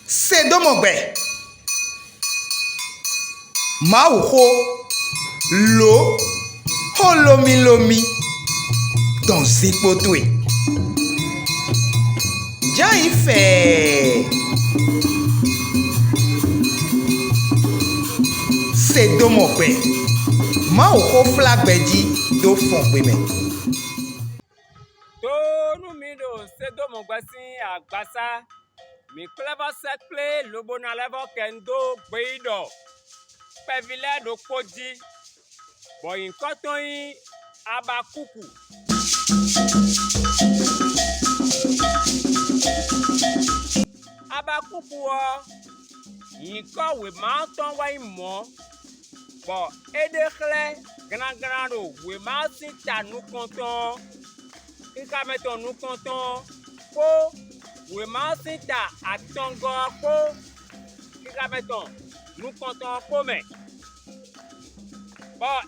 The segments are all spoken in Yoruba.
Sédomongbè. Maouho. L'eau. Holomi lomi. Dans zipotoué. Jan y fait. Sédomongbè. Maouho flagbedi do Fongbé. Tonu mido Sédomongbè si agbasa. Mi clever sekple lobona levo kendo gbeido. Pevile do koji. Boyin kotoyin Habacuc. Habacuc yinko we mountain wa imo. Bo edekhle gran do we mountain ta nu konton. Ika meton nu konton ko we mountain ta atongo ko. Ika meton nu konton ko me. Bo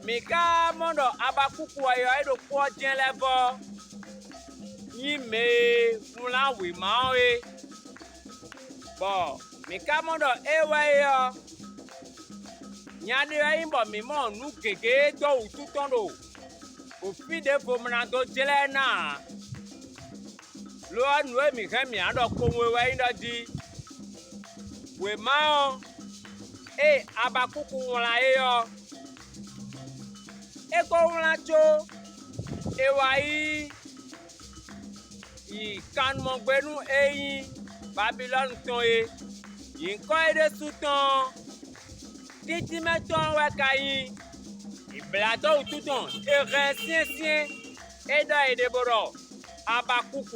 mika mondo Habacuc ayo edo ko jen lebo. Yime mula we mawe. Bo mika mondo ewe yo. Nyade imbo mimo nu gege to ututondo. Ofi de fomna do jele na. Lo anu mi kemi ado ko we ndo di. We mao Habacuc wala yo. Eko wala cho ewayi ikanmongbenu eyin Babylon ton yinko ede sutan titi meton wekayin iblato ututon sien eda edeboro Habacuc.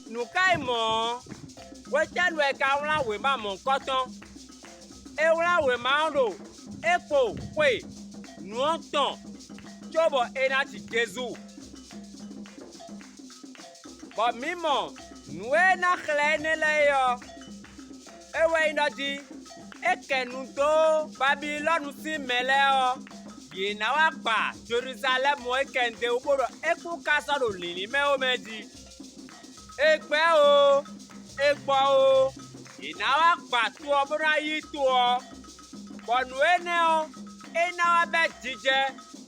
Nukai mo wetan weka wala we ma mon koton e wala we ma ndo epo kwe nuonton chobo enati Jesu. Bo mimo nwe na khlene le yo ewe inodi ekenu do Babylon si mele o yina wa pa Jerusalem o ekende obodo eku kasa do lili me o meji egbe o egbo o yina wa pa tu obora yi tu o bonu ene o ena wa be jije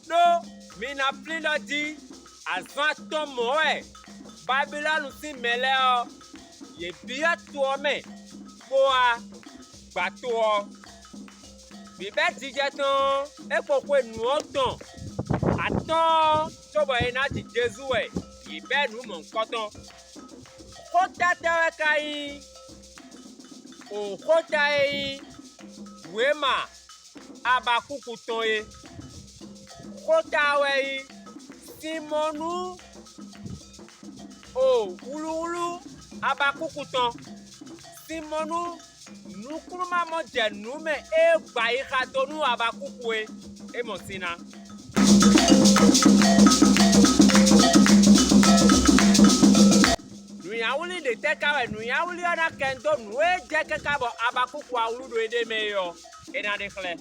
no mina plindo di azan to mo Babylon si mele o ye biya to me boa gba to o bi be jije ton epopo enu otan aton sobo ena ti Jesu ibe nu mo nkoton ko tatewe kai o ko tai wema Habacuc ton ko tawe Simonu wulu Habacuc ton Simonu nukuruma mo jenu me gba iha tonu Habacuc mo sina. Nuyawuli de tekawe nuyawuli ona kendo nuwe jeke kabo Habacuc wulu do ede meyo ena de khle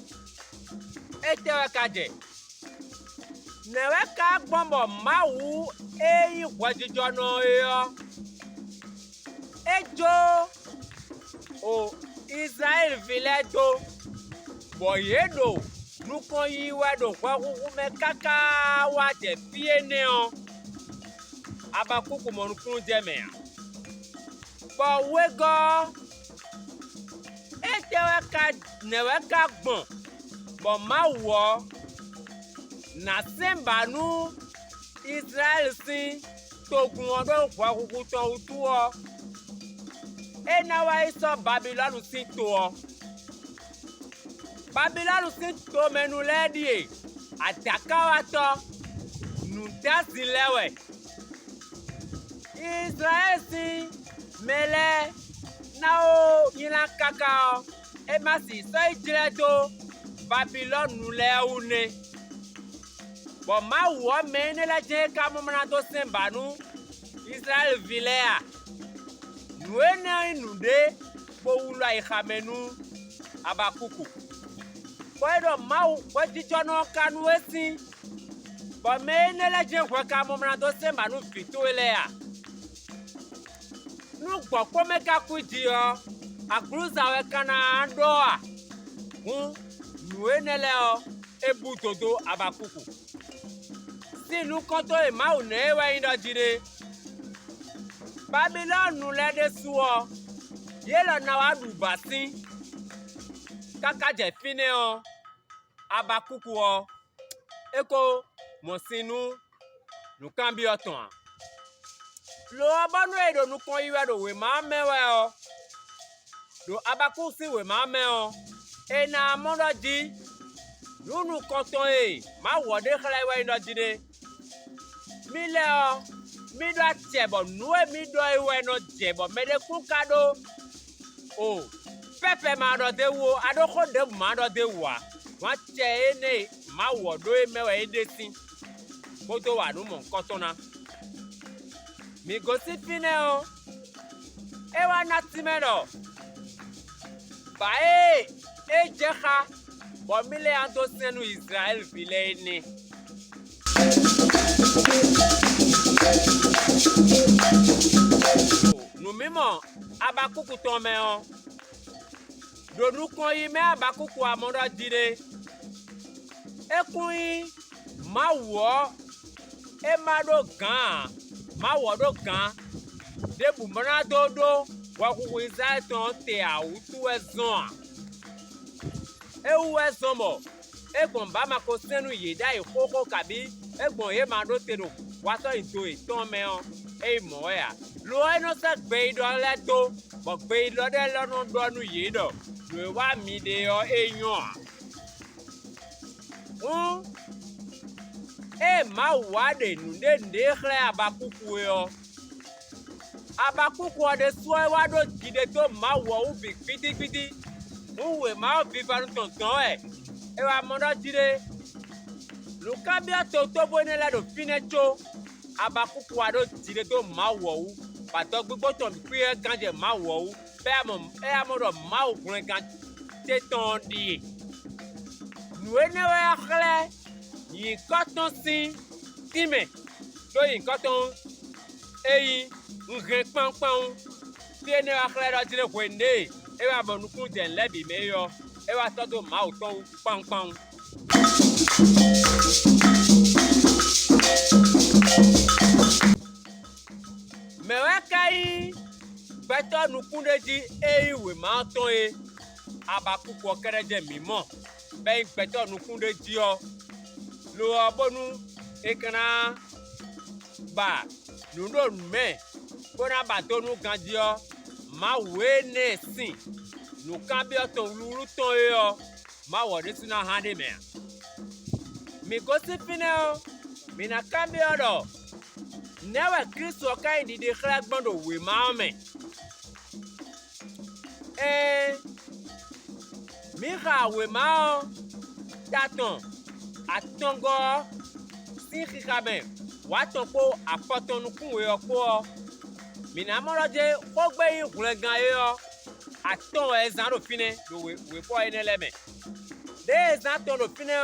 etewe kaje newe ka gbombo mawu eyi gwajijo no yo ejo Israel viledo boyedo nukon yi wedo kwakuku me kaka wa te piene o Habacuc mo nukun jeme ya bo wego etewe ka newe ka gbon bo mawo na sembanu Israel si togun odo kwakuku to utu o ena wa iso Babylon si to o Babylon si to menu ledi atakawa to nutasi lewe Israel si mele nao yina kakao emasi so ijire to Babylon nule une bo ma wo me ne la je ka mo na to sembanu Israel vilea nuene nude bo wulu ai khamenu Habacuc boydo mau bojijo no kanu esi Bon, mais ne la je vois qu'à mon moment de ma nous plutôt là. Nous quoi comme qu'à coudir à cause avec Canada. Nous ne là et boutodo Habacuc. Si nous comptons et maune wa ina dire. Babylone nous l'aide souvent. Yela na wa du basin. Kaka je fini Habacuc eko monsinu nous cambio ton. Lo abanu edo nous kon iwe do we ma mewe do Habacuc si we ma me e na mondo di nous comptons ma wode khla we ino jide mi le mi do tiebo nous mi do iwe no tiebo me de ku kado o pepe ma do de wo ado ko de ma do de wa wa che ne ma wo do me we de tin ko to wa nu mo kotona mi go si fine e wa na ti me do ba e jeha bo mi le an to senu Israel file ni nous mimo Habacuc ton me do nu kon yi me Habacuc a mo do dire ekun yi ma wo e ma do gan ma wo do gan de bu mona dodo wa ku Israel ton te a utu ezon e u ezon mo e gon ba ma ko senu yi da i koko kabi e gon ye ma do te do wa so into e ton me e mo ya lo e no se gbe do le to bo gbe do de lo no do nu yi do lo wa mi de e yan e ma wa de nu de khle Habacuc Habacuc de so wa do gide to ma wo u bi piti we ma bi ba ton e wa mo do gide lu ka bi to bone la do finecho Habacuc wa do gide to ma wo u pa to gbogbo to bi e ganje ma wo u be amo do ma o gun gan te ton di nu ene wa khle yi koton sin time do yi koton eyi ngre panpan ti ene wa khle do dire kwende e wa bonu kun den lebi me yo e wa to do ma o ton panpan me wa kai beto nu kun de di eyi we ma ton Habacuc kereje mimo be beto nu kun de di lo abonu ekana ba nu do me bona ba to nu ganji ma we ne sin nu kan bi to luru ton ma wo de sina hande me mi go si fine mi na kan bi do never Kristo kan di de khla gbondo we ma me mi ha we ma daton atongo si khikabe waton ko apotonu kunwe ko mi na moroje ko gbe ihun gan aton ezan ro fine do we po ene leme de ezan ton ro fine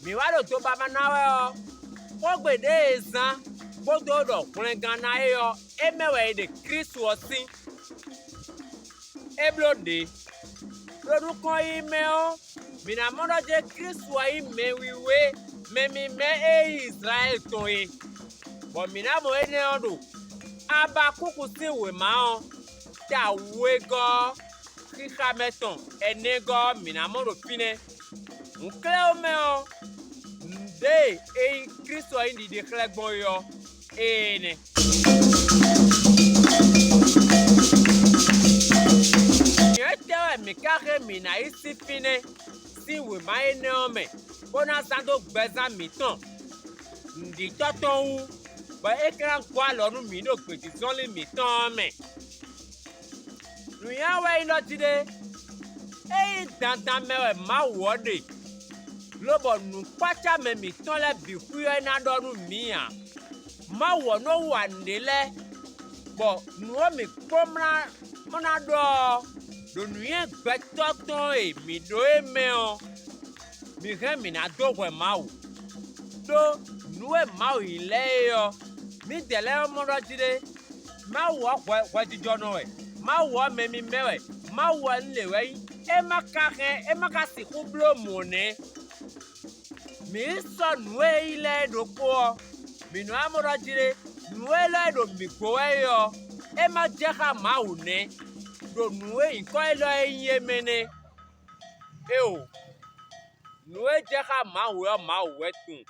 mi wa do to baba na ko gbe de ezan bo do do kun gan na emewe de Kristo osin eblode lorúkọ ime mi na moroje Kristo ime wiwe me Israel ton bo mi na mo ene odo Habacuc si we ma ta we go kika meton ene go mi na mo ro fine nkle o me de Kristo indi de kle gbon yo ene mi kare mi na isi fine si we ma ene ome bona sando gbeza mi ton ndi toton ba ekran kwa lonu mi no peti zonle mi ton me nu ya we ino jide dandan mewe ma wode lobo nu kwacha me mi ton le bi ku e na donu mi a ma wo no wa ndele bo nu o mi komra mona do nu ye gbetoton mi do mi he mi na do we ma wo do nue mau ile yo mi dele mo do jide ma wo kwa dijo no we ma wo memi mewe ma wo nlewe e maka si ku blo mone mi so nue ile do ko mi no amoro jire nue ile do mi ko we yo e ma je ka ma une do nue nko ilo yin mene e o nue je ka ma we tun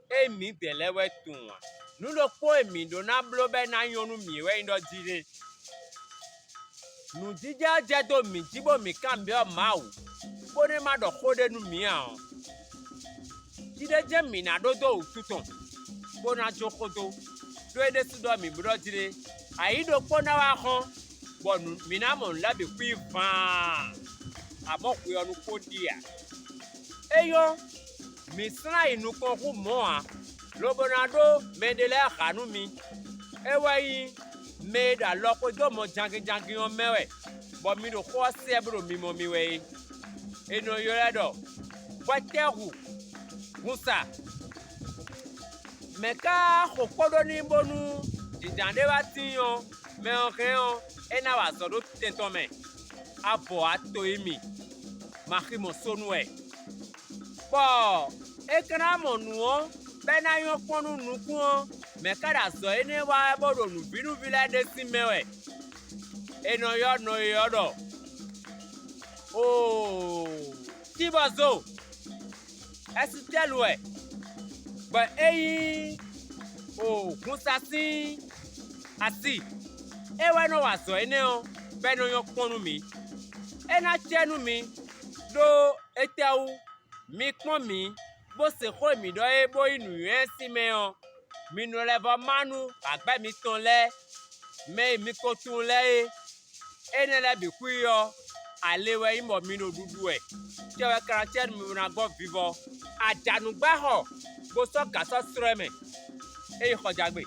e mi dele we tun nu lo po emi do na blo be na yonu mi we ndo jire nu jija je do mi jibo mi kan bi o ma o ko ne ma do ko de nu mi an jide je mi na do do tutun ko na jokodo do e de su do mi bro jire ayi do ko na wa kan bo nu mi na mo nla be ku ivan amo ku yonu ko dia eyo mi sra inu ko ku mo a lobonado medele khanu mi ewayi made a loko do mo jangi on mewe bo mi do ko se bro mi mo mi we eno yoredo kwateru musa meka khokodo ni bonu jijande wa tiyan me onkeon ena wa so do tenton me abo ato imi makimo sonu e bo ekana mo nuo bena yo ponu nukun me kada so ene wa bodo nu binu vila de simewe eno yo no yo do oh tibazo esitelwe ba eyi oh musasi asi ewa no wa so ene o beno yo ponu mi ena chenu mi do etewu mi pon mi bó se kó mi dọ́ ẹ bó inú yẹn sí mi hàn mi nù lẹ́bọ̀ mánu àgbẹ̀ mi tán lẹ́ mẹ́ mi kó tún lẹ́ ẹ ẹni lẹ́bi kú yọ àléwẹ̀ ìmọ̀ mi nù dúdú ẹ̀ tí ẹ kẹrẹ tí ẹni mi nà gbọ́ vivọ àjànùgbà họ bó sọ gàsọ sọrọ mẹ ẹ yìí kọjá gbé.